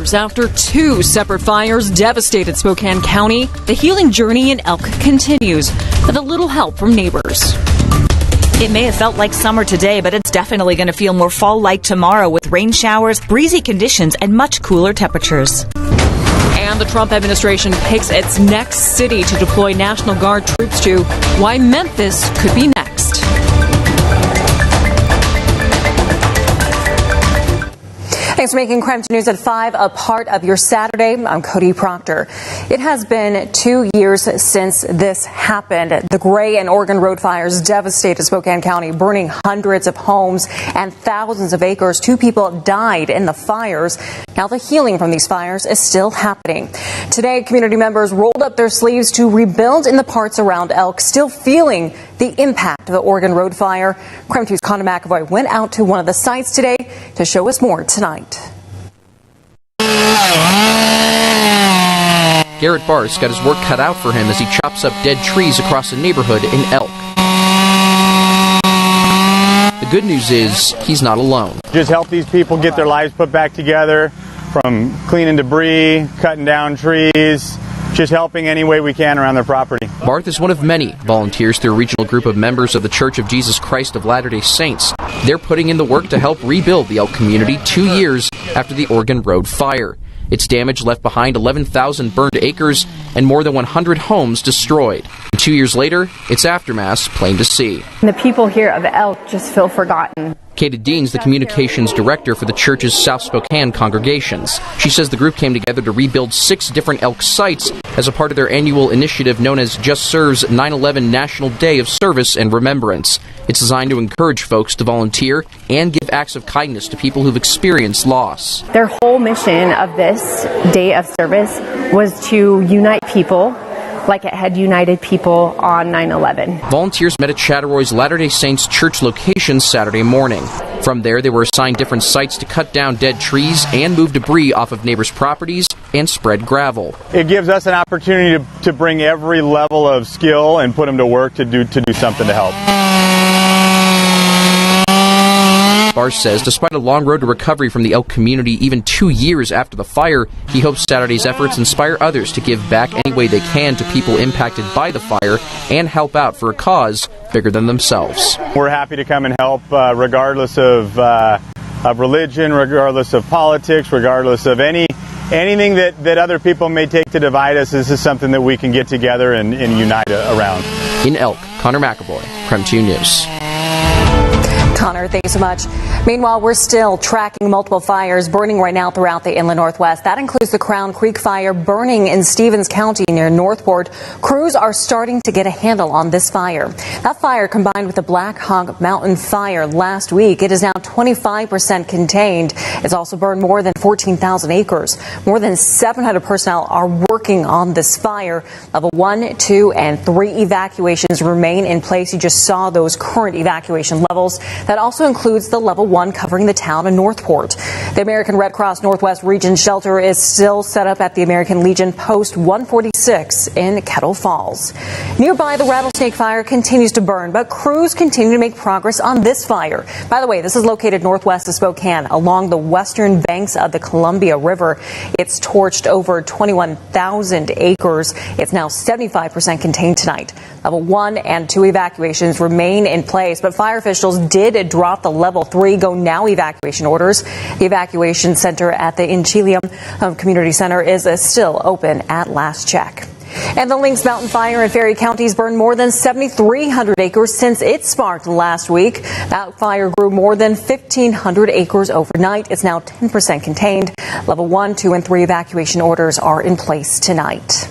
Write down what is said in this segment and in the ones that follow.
years after two separate fires devastated Spokane County, the healing journey in Elk continues with a little help from neighbors. It may have felt like summer today, but it's definitely going to feel more fall-like tomorrow with rain showers, breezy conditions, and much cooler temperatures. And the Trump administration picks its next city to deploy National Guard troops to. Why Memphis could be next. Thanks for making KREM News at 5 a part of your Saturday. I'm Cody Proctor. It has been 2 years since this happened. The Gray and Oregon Road fires devastated Spokane County, burning hundreds of homes and thousands of acres. 2 people died in the fires. Now the healing from these fires is still happening. Today, community members rolled up their sleeves to rebuild in the parts around Elk, still feeling the impact of the Oregon Road fire. KREM 2's Connor McAvoy went out to one of the sites today to show us more tonight. Garrett Barr's got his work cut out for him as he chops up dead trees across a neighborhood in Elk. The good news is he's not alone. Just help these people get their lives put back together, from cleaning debris, cutting down trees, just helping any way we can around their property. Barth is one of many volunteers through a regional group of members of the Church of Jesus Christ of Latter-day Saints. They're putting in the work to help rebuild the Elk community 2 years after the Oregon Road fire. Its damage left behind 11,000 burned acres and more than 100 homes destroyed. And 2 years later, its aftermath plain to see. The people here of Elk just feel forgotten. Kata Dean's the communications director for the church's South Spokane congregations. She says the group came together to rebuild 6 different Elk sites as a part of their annual initiative known as Just Serve's 9/11 National Day of Service and Remembrance. It's designed to encourage folks to volunteer and give acts of kindness to people who've experienced loss. Their whole mission of this day of service was to unite people like it had united people on 9/11. Volunteers met at Chattaroy's Latter-day Saints church location Saturday morning. From there, they were assigned different sites to cut down dead trees and move debris off of neighbors' properties and spread gravel. It gives us an opportunity to bring every level of skill and put them to work to do something to help. Barr says despite a long road to recovery from the Elk community even 2 years after the fire, he hopes Saturday's efforts inspire others to give back any way they can to people impacted by the fire and help out for a cause bigger than themselves. We're happy to come and help regardless of religion, regardless of politics, regardless of anything that other people may take to divide us. This is something that we can get together and unite around. In Elk, Connor McAvoy, KREM 2 News. Connor, thank you so much. Meanwhile, we're still tracking multiple fires burning right now throughout the inland Northwest. That includes the Crown Creek fire burning in Stevens County near Northport. Crews are starting to get a handle on this fire. That fire combined with the Black Hog Mountain fire last week. It is now 25% contained. It's also burned more than 14,000 acres. More than 700 personnel are working on this fire. Level 1, 2, and 3 evacuations remain in place. You just saw those current evacuation levels. That also includes the level 1 covering the town of Northport. The American Red Cross Northwest Region Shelter is still set up at the American Legion Post 146 in Kettle Falls. Nearby, the Rattlesnake fire continues to burn, but crews continue to make progress on this fire. By the way, this is located northwest of Spokane along the western banks of the Columbia River. It's torched over 21,000 acres. It's now 75% contained tonight. Level 1 and 2 evacuations remain in place, but fire officials did drop the level 3 go now evacuation orders. The evacuation center at the Inchelium Community Center is still open at last check. And the Lynx Mountain fire in Ferry County's burned more than 7,300 acres since it sparked last week. That fire grew more than 1,500 acres overnight. It's now 10% contained. Level 1, 2, and 3 evacuation orders are in place tonight.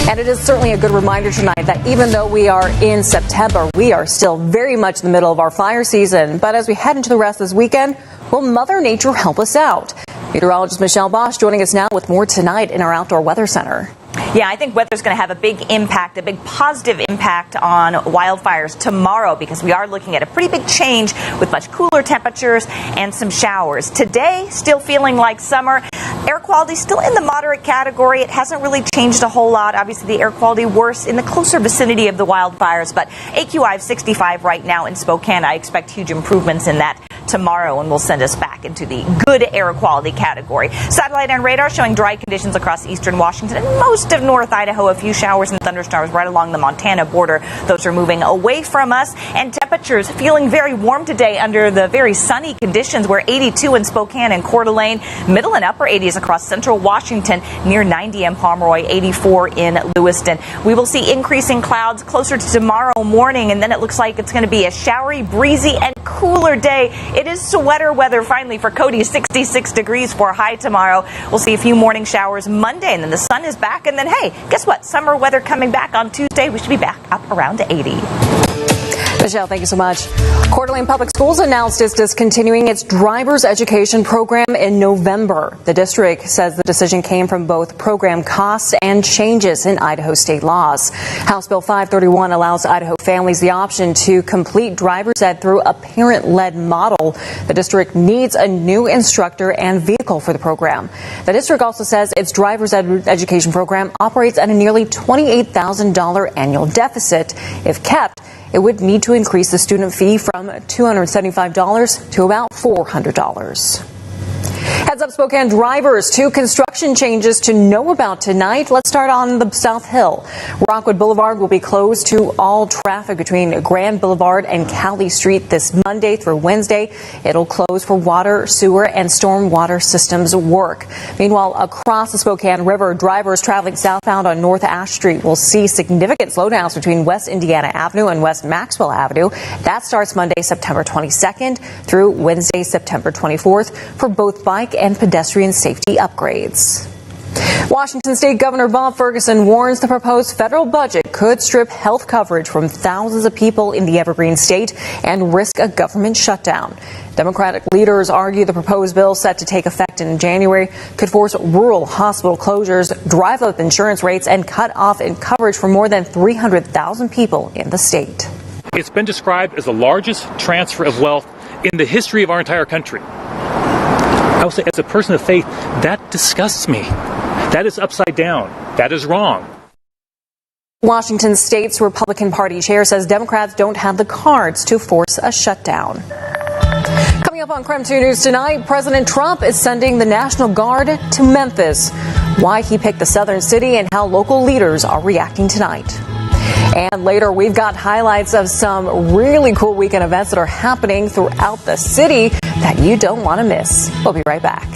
And it is certainly a good reminder tonight that even though we are in September, we are still very much in the middle of our fire season. But as we head into the rest of this weekend, will Mother Nature help us out? Meteorologist Michelle Bosch joining us now with more tonight in our Outdoor Weather Center. Yeah, I think weather's going to have a big impact, a big positive impact on wildfires tomorrow because we are looking at a pretty big change with much cooler temperatures and some showers. Today, still feeling like summer. Air quality still in the moderate category. It hasn't really changed a whole lot. Obviously, the air quality worse in the closer vicinity of the wildfires, but AQI of 65 right now in Spokane. I expect huge improvements in that tomorrow and will send us back into the good air quality category. Satellite and radar showing dry conditions across eastern Washington and most of north Idaho. A few showers and thunderstorms right along the Montana border. Those are moving away from us, and temperatures feeling very warm today under the very sunny conditions. We're 82 in Spokane and Coeur d'Alene, middle and upper 80s across central Washington, near 90 in Pomeroy, 84 in Lewiston. We will see increasing clouds closer to tomorrow morning, and then it looks like it's going to be a showery, breezy, and cooler day. It is sweater weather finally for Cody, 66 degrees for high tomorrow. We'll see a few morning showers Monday, and then the sun is back, and then hey, guess what? Summer weather coming back on Tuesday. We should be back up around 80. Michelle, thank you so much. Coeur d'Alene Public Schools announced it's discontinuing its driver's education program in November. The district says the decision came from both program costs and changes in Idaho state laws. House Bill 531 allows Idaho families the option to complete driver's ed through a parent-led model. The district needs a new instructor and vehicle for the program. The district also says its driver's education program operates at a nearly $28,000 annual deficit. If kept, it would need to increase the student fee from $275 to about $400. Heads up, Spokane drivers, 2 construction changes to know about tonight. Let's start on the South Hill. Rockwood Boulevard will be closed to all traffic between Grand Boulevard and Cowley Street this Monday through Wednesday. It'll close for water, sewer, and stormwater systems work. Meanwhile, across the Spokane River, drivers traveling southbound on North Ash Street will see significant slowdowns between West Indiana Avenue and West Maxwell Avenue. That starts Monday, September 22nd through Wednesday, September 24th for both bike and pedestrian safety upgrades. Washington State Governor Bob Ferguson warns the proposed federal budget could strip health coverage from thousands of people in the Evergreen State and risk a government shutdown. Democratic leaders argue the proposed bill set to take effect in January could force rural hospital closures, drive up insurance rates, and cut off in coverage for more than 300,000 people in the state. It's been described as the largest transfer of wealth in the history of our entire country. I will say, as a person of faith, that disgusts me. That is upside down. That is wrong. Washington State's Republican Party chair says Democrats don't have the cards to force a shutdown. Coming up on KREM 2 News tonight, President Trump is sending the National Guard to Memphis. Why he picked the southern city and how local leaders are reacting tonight. And later, we've got highlights of some really cool weekend events that are happening throughout the city that you don't want to miss. We'll be right back.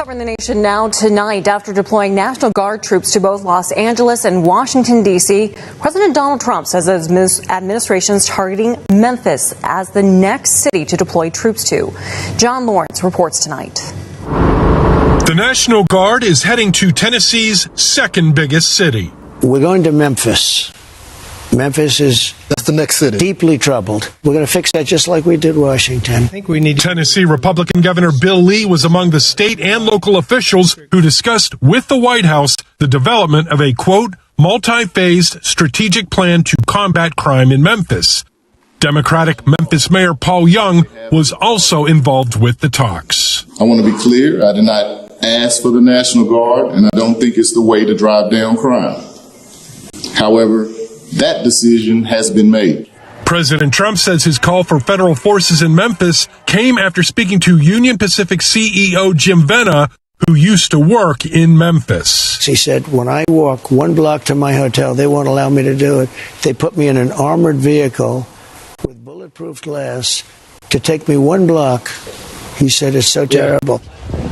Covering the nation now tonight, after deploying National Guard troops to both Los Angeles and Washington, D.C., President Donald Trump says his administration is targeting Memphis as the next city to deploy troops to. John Lawrence reports tonight. The National Guard is heading to Tennessee's second biggest city. We're going to Memphis. Memphis is the next city. Deeply troubled. We're going to fix that just like we did Washington. I think we need. Tennessee Republican Governor Bill Lee was among the state and local officials who discussed with the White House the development of a, quote, multi-phased strategic plan to combat crime in Memphis. Democratic Memphis Mayor Paul Young was also involved with the talks. I want to be clear. I did not ask for the National Guard, and I don't think it's the way to drive down crime. However, that decision has been made. President Trump says his call for federal forces in Memphis came after speaking to Union Pacific CEO Jim Venna, who used to work in Memphis. He said, when I walk 1 block to my hotel, they won't allow me to do it. They put me in an armored vehicle with bulletproof glass to take me 1 block. He said, it's so terrible.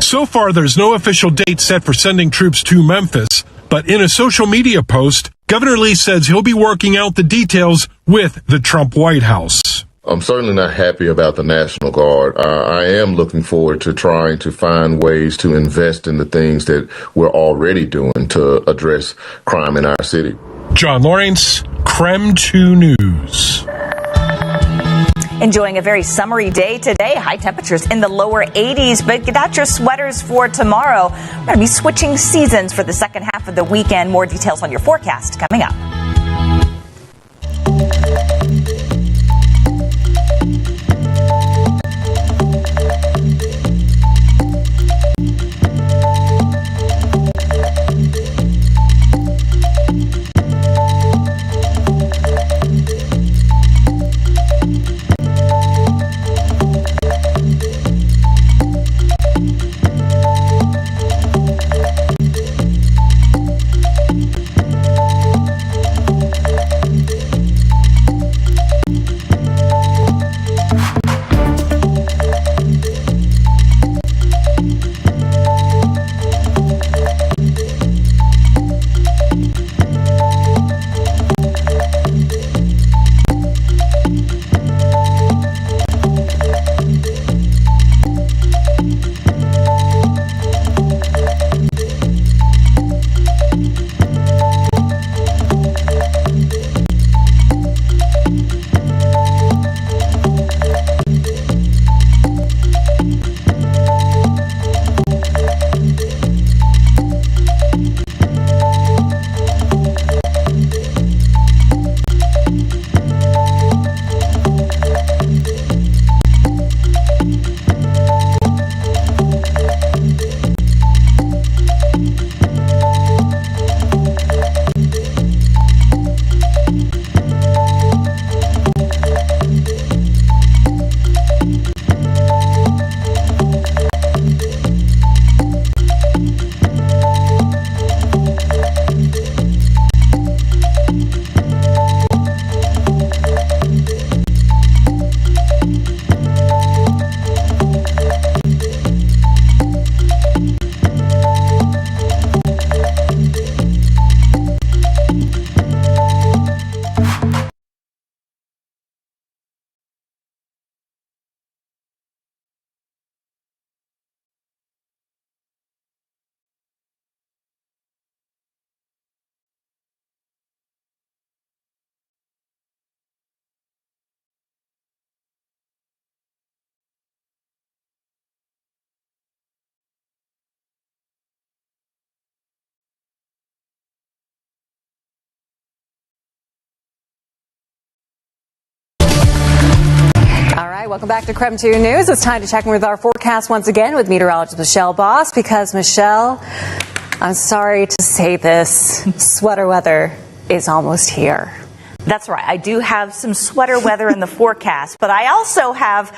So far, there's no official date set for sending troops to Memphis, but in a social media post, Governor Lee says he'll be working out the details with the Trump White House. I'm certainly not happy about the National Guard. I am looking forward to trying to find ways to invest in the things that we're already doing to address crime in our city. John Lawrence, KREM 2 News. Enjoying a very summery day today. High temperatures in the lower 80s, but get out your sweaters for tomorrow. We're going to be switching seasons for the second half of the weekend. More details on your forecast coming up. All right, welcome back to KREM 2 News. It's time to check in with our forecast once again with meteorologist Michelle Boss, because Michelle, I'm sorry to say this, sweater weather is almost here. That's right. I do have some sweater weather in the forecast, but I also have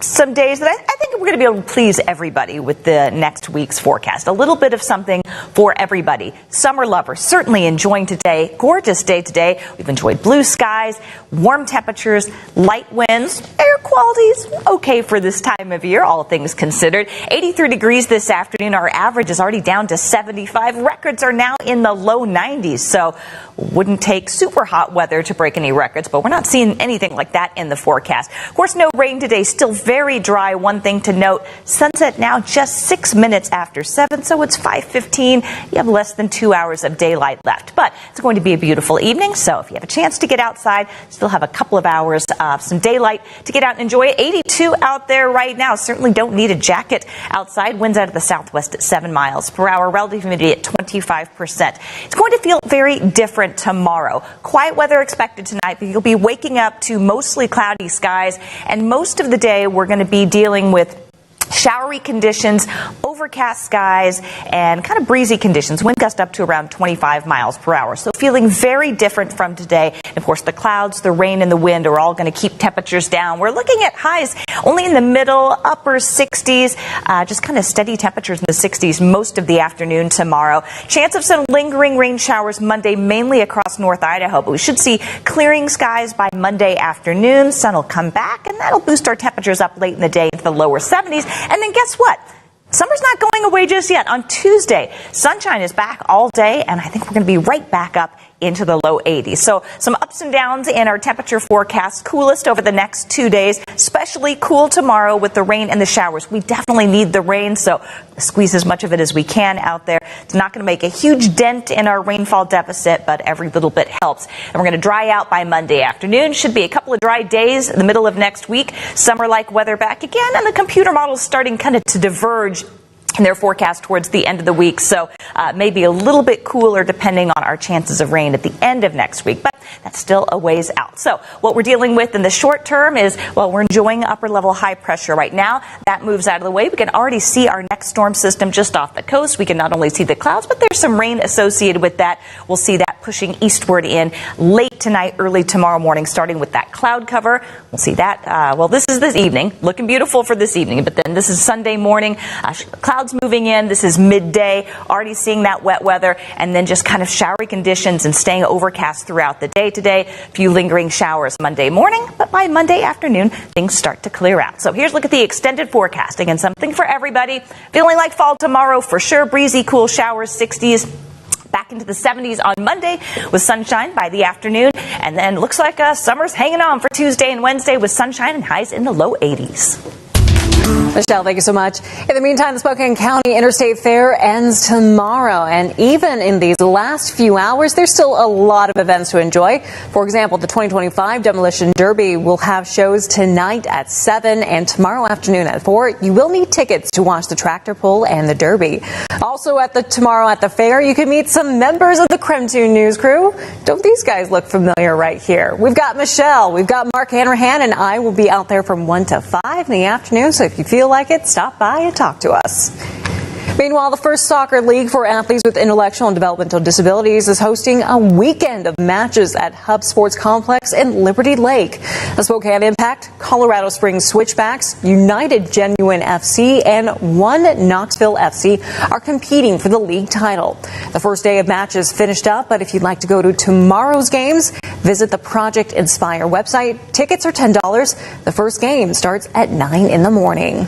some days that I think we're going to be able to please everybody with the next week's forecast. A little bit of something for everybody. Summer lovers certainly enjoying today. Gorgeous day today. We've enjoyed blue skies, warm temperatures, light winds, air quality's okay for this time of year, all things considered. 83 degrees this afternoon. Our average is already down to 75. Records are now in the low 90s, so wouldn't take super hot weather to break any records, but we're not seeing anything like that in the forecast. Of course, no rain today, still very dry. One thing to note, sunset now just 6 minutes after 7, so it's 5:15. You have less than 2 hours of daylight left, but it's going to be a beautiful evening, so if you have a chance to get outside, still have a couple of hours of some daylight to get out and enjoy it. 82 out there right now. Certainly don't need a jacket outside. Winds out of the southwest at 7 miles per hour. Relative humidity at 25%. It's going to feel very different tomorrow. Quiet weather expected tonight, but you'll be waking up to mostly cloudy skies, and most of the day we're going to be dealing with showery conditions, overcast skies, and kind of breezy conditions. Wind gust up to around 25 miles per hour. So feeling very different from today. And of course, the clouds, the rain, and the wind are all going to keep temperatures down. We're looking at highs only in the middle, upper 60s, just kind of steady temperatures in the 60s most of the afternoon tomorrow. Chance of some lingering rain showers Monday, mainly across North Idaho, but we should see clearing skies by Monday afternoon. Sun will come back, and that'll boost our temperatures up late in the day into the lower 70s. And then guess what? Summer's not going away just yet. On Tuesday, sunshine is back all day, and I think we're going to be right back up into the low 80s. So some ups and downs in our temperature forecast. Coolest over the next 2 days, especially cool tomorrow with the rain and the showers. We definitely need the rain, so squeeze as much of it as we can out there. It's not going to make a huge dent in our rainfall deficit, but every little bit helps. And we're going to dry out by Monday afternoon. Should be a couple of dry days in the middle of next week. Summer-like weather back again, and the computer models starting kind of to diverge in their forecast towards the end of the week. So maybe a little bit cooler depending on our chances of rain at the end of next week. But that's still a ways out. So what we're dealing with in the short term is, well, we're enjoying upper level high pressure right now. That moves out of the way. We can already see our next storm system just off the coast. We can not only see the clouds, but there's some rain associated with that. We'll see that pushing eastward in late tonight, early tomorrow morning, starting with that cloud cover. We'll see that. Well, this is this evening. Looking beautiful for this evening. But then this is Sunday morning. Clouds moving in. This is midday. Already seeing that wet weather. And then just kind of showery conditions and staying overcast throughout the day today. A few lingering showers Monday morning. But by Monday afternoon, things start to clear out. So here's a look at the extended forecast. Again, something for everybody. Feeling like fall tomorrow for sure. Breezy, cool showers, 60s. Back into the 70s on Monday with sunshine by the afternoon. And then looks like summer's hanging on for Tuesday and Wednesday with sunshine and highs in the low 80s. Michelle, thank you so much. In the meantime, the Spokane County Interstate Fair ends tomorrow. And even in these last few hours, there's still a lot of events to enjoy. For example, the 2025 Demolition Derby will have shows tonight at 7 and tomorrow afternoon at 4. You will need tickets to watch the tractor pull and the Derby. Also tomorrow at the fair, you can meet some members of the KREM 2 news crew. Don't these guys look familiar right here? We've got Michelle, we've got Mark Hanrahan, and I will be out there from 1 to 5 in the afternoon. So if you feel like it, stop by and talk to us. Meanwhile, the first soccer league for athletes with intellectual and developmental disabilities is hosting a weekend of matches at Hub Sports Complex in Liberty Lake. The Spokane Impact, Colorado Springs Switchbacks, United Genuine FC, and One Knoxville FC are competing for the league title. The first day of matches finished up, but if you'd like to go to tomorrow's games, visit the Project Inspire website. Tickets are $10. The first game starts at 9 in the morning.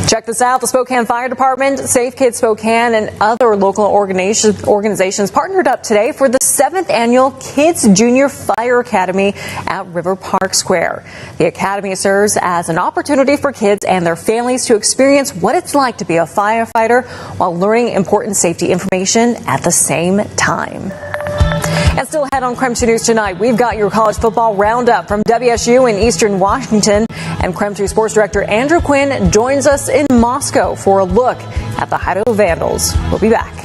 Check this out. The Spokane Fire Department, Safe Kids Spokane, and other local organizations partnered up today for the 7th annual Kids Junior Fire Academy at River Park Square. The academy serves as an opportunity for kids and their families to experience what it's like to be a firefighter while learning important safety information at the same time. And still ahead on KREM 2 News tonight, we've got your college football roundup from WSU in Eastern Washington. And KREM 2 Sports Director Andrew Quinn joins us in Moscow for a look at the Idaho Vandals. We'll be back.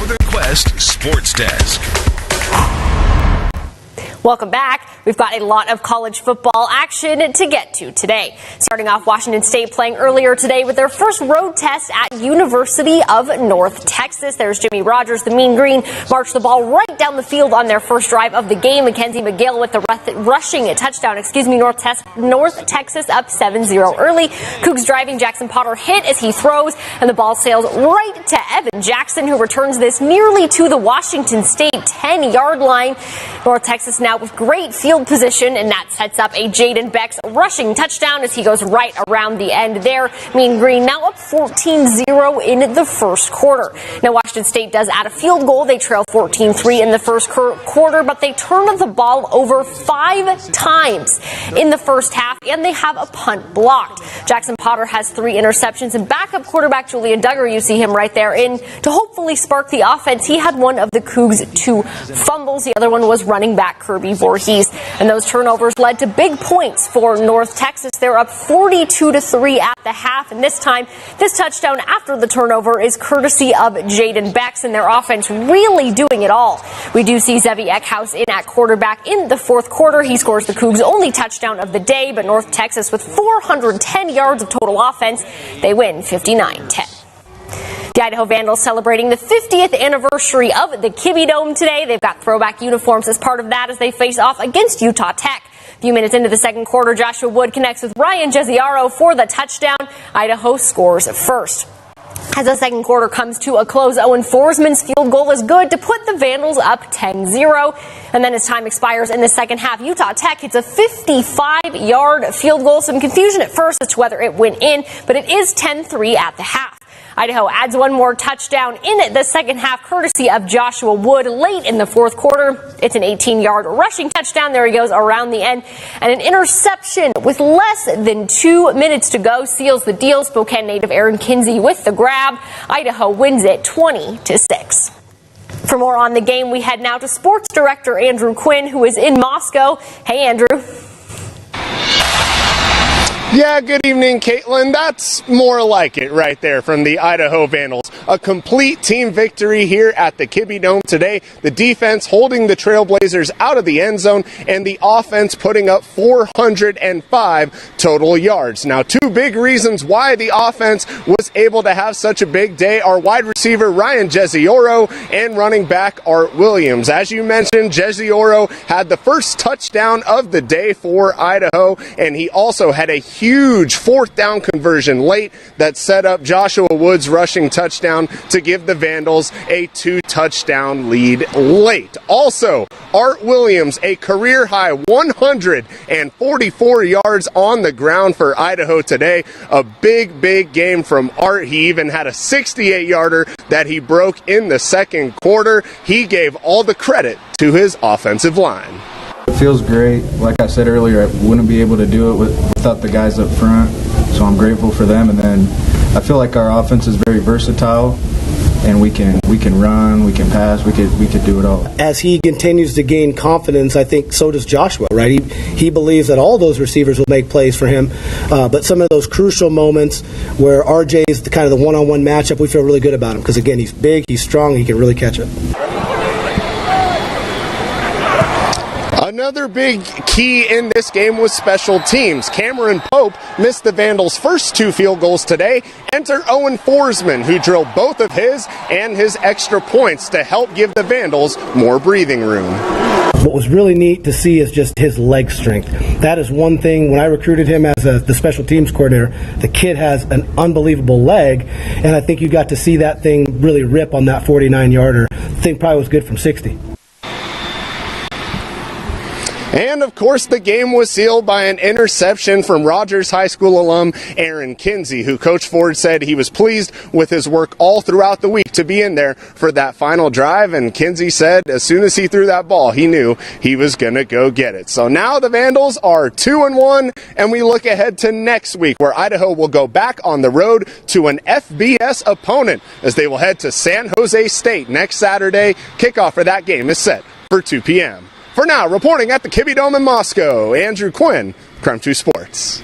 Southern Quest Sports Desk. Welcome back. We've got a lot of college football action to get to today. Starting off, Washington State playing earlier today with their first road test at University of North Texas. There's Jimmy Rogers, the Mean Green, marched the ball right down the field on their first drive of the game. Mackenzie McGill with the rushing touchdown. North Texas up 7-0 early. Cougs driving, Jackson Potter hit as he throws, and the ball sails right to Evan Jackson, who returns this nearly to the Washington State 10-yard line. North Texas now with great field position, and that sets up a Jaden Beck's rushing touchdown as he goes right around the end there. Mean Green now up 14-0 in the first quarter. Now Washington State does add a field goal. They trail 14-3 in the first quarter, but they turn the ball over 5 times in the first half, and they have a punt blocked. Jackson Potter has 3 interceptions, and backup quarterback Julian Duggar, you see him right there, in to hopefully spark the offense. He had one of the Cougs' 2 fumbles. The other one was running back Kirby Voorhees, and those turnovers led to big points for North Texas. They're up 42-3 at the half, and this time, this touchdown after the turnover is courtesy of Jaden Beck, and their offense really doing it all. We do see Zevi Eckhouse in at quarterback in the fourth quarter. He scores the Cougs' only touchdown of the day, but North Texas with 410 yards of total offense, they win 59-10. The Idaho Vandals celebrating the 50th anniversary of the Kibbe Dome today. They've got throwback uniforms as part of that as they face off against Utah Tech. A few minutes into the second quarter, Joshua Wood connects with Ryan Jesiaro for the touchdown. Idaho scores first. As the second quarter comes to a close, Owen Forsman's field goal is good to put the Vandals up 10-0. And then as time expires in the second half, Utah Tech hits a 55-yard field goal. Some confusion at first as to whether it went in, but it is 10-3 at the half. Idaho adds one more touchdown in the second half, courtesy of Joshua Wood late in the fourth quarter. It's an 18-yard rushing touchdown. There he goes around the end. And an interception with less than 2 minutes to go seals the deal. Spokane native Aaron Kinsey with the grab. Idaho wins it 20-6. For more on the game, we head now to sports director Andrew Quinn, who is in Moscow. Hey, Andrew. Yeah, good evening, Caitlin. That's more like it right there from the Idaho Vandals. A complete team victory here at the Kibbe Dome today. The defense holding the Trailblazers out of the end zone, and the offense putting up 405 total yards. Now, 2 big reasons why the offense was able to have such a big day are wide receiver Ryan Jesiaro and running back Art Williams. As you mentioned, Jesiaro had the first touchdown of the day for Idaho, and he also had a huge 4th down conversion late that set up Joshua Wood's rushing touchdown to give the Vandals a 2-touchdown lead late. Also, Art Williams, a career high 144 yards on the ground for Idaho today. A big, big game from Art. He even had a 68-yarder that he broke in the second quarter. He gave all the credit to his offensive line. It feels great. Like I said earlier, I wouldn't be able to do it without the guys up front, so I'm grateful for them. And then I feel like our offense is very versatile, and we can run, we can pass, we could do it all. As he continues to gain confidence, I think so does Joshua, right? He believes that all those receivers will make plays for him, but some of those crucial moments where RJ is the kind of the one-on-one matchup, we feel really good about him because, again, he's big, he's strong, he can really catch it. Another big key in this game was special teams. Cameron Pope missed the Vandals' first 2 field goals today. Enter Owen Forsman, who drilled both of his and his extra points to help give the Vandals more breathing room. What was really neat to see is just his leg strength. That is one thing. When I recruited him as the special teams coordinator, the kid has an unbelievable leg, and I think you got to see that thing really rip on that 49-yarder. The thing probably was good from 60. And, of course, the game was sealed by an interception from Rogers High School alum Aaron Kinsey, who Coach Ford said he was pleased with his work all throughout the week to be in there for that final drive. And Kinsey said as soon as he threw that ball, he knew he was going to go get it. So now the Vandals are 2-1, and we look ahead to next week, where Idaho will go back on the road to an FBS opponent as they will head to San Jose State next Saturday. Kickoff for that game is set for 2 p.m. For now, reporting at the Kibbe Dome in Moscow, Andrew Quinn, KREM 2 Sports.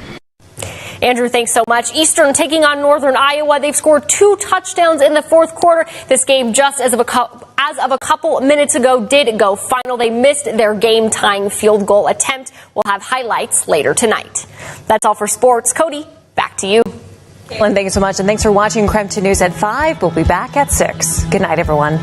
Andrew, thanks so much. Eastern taking on Northern Iowa. They've scored 2 touchdowns in the fourth quarter. This game, just as of a couple minutes ago, did go final. They missed their game-tying field goal attempt. We'll have highlights later tonight. That's all for sports. Cody, back to you. Caitlin, thank you so much, and thanks for watching KREM 2 News at 5. We'll be back at 6. Good night, everyone.